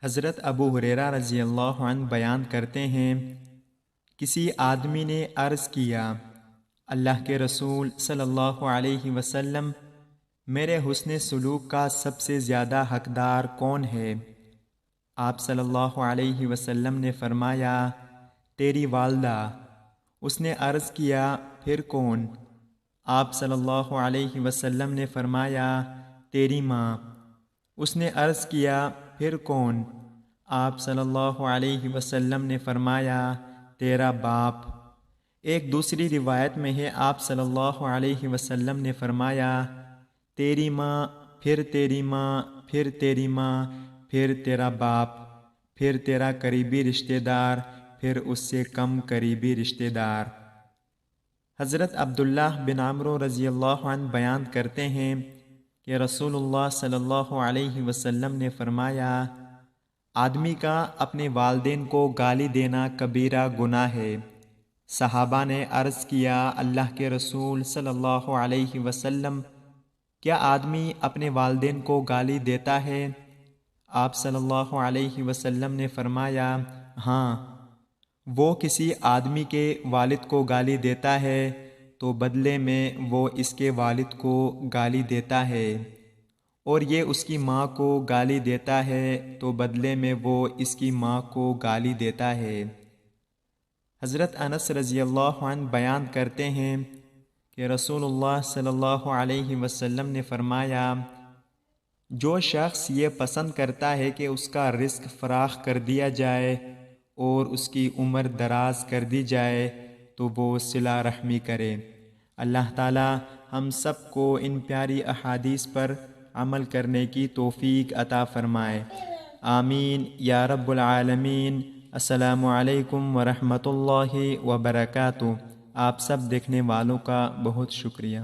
حضرت ابو ہریرہ رضی اللہ عنہ بیان کرتے ہیں، کسی آدمی نے عرض کیا، اللہ کے رسول صلی اللہ علیہ وسلم، میرے حسن سلوک کا سب سے زیادہ حقدار کون ہے؟ آپ صلی اللہ علیہ وسلم نے فرمایا، تیری والدہ۔ اس نے عرض کیا، پھر کون؟ آپ صلی اللہ علیہ وسلم نے فرمایا، تیری ماں۔ اس نے عرض کیا، پھر کون؟ آپ صلی اللہ علیہ وسلم نے فرمایا، تیرا باپ۔ ایک دوسری روایت میں ہے، آپ صلی اللہ علیہ وسلم نے فرمایا، تیری ماں، پھر تیری ماں، پھر تیری ماں، پھر تیرا باپ، پھر تیرا قریبی رشتہ دار، پھر اس سے کم قریبی رشتہ دار۔ حضرت عبداللہ بن عمرو رضی اللہ عنہ بیان کرتے ہیں کہ رسول اللہ صلی اللہ علیہ وسلم نے فرمایا، آدمی کا اپنے والدین کو گالی دینا کبیرہ گناہ ہے۔ صحابہ نے عرض کیا، اللہ کے رسول صلی اللہ علیہ وسلم، کیا آدمی اپنے والدین کو گالی دیتا ہے؟ آپ صلی اللہ علیہ وسلم نے فرمایا، ہاں۔ وہ کسی آدمی کے والد کو گالی دیتا ہے تو بدلے میں وہ اس کے والد کو گالی دیتا ہے، اور یہ اس کی ماں کو گالی دیتا ہے تو بدلے میں وہ اس کی ماں کو گالی دیتا ہے۔ حضرت انس رضی اللہ عنہ بیان کرتے ہیں کہ رسول اللہ صلی اللہ علیہ وسلم نے فرمایا، جو شخص یہ پسند کرتا ہے کہ اس کا رزق فراخ کر دیا جائے اور اس کی عمر دراز کر دی جائے تو وہ صلہ رحمی کرے۔ اللہ تعالی ہم سب کو ان پیاری احادیث پر عمل کرنے کی توفیق عطا فرمائے، آمین یا رب العالمین۔ السلام علیکم ورحمۃ اللہ وبرکاتہ۔ آپ سب دیکھنے والوں کا بہت شکریہ۔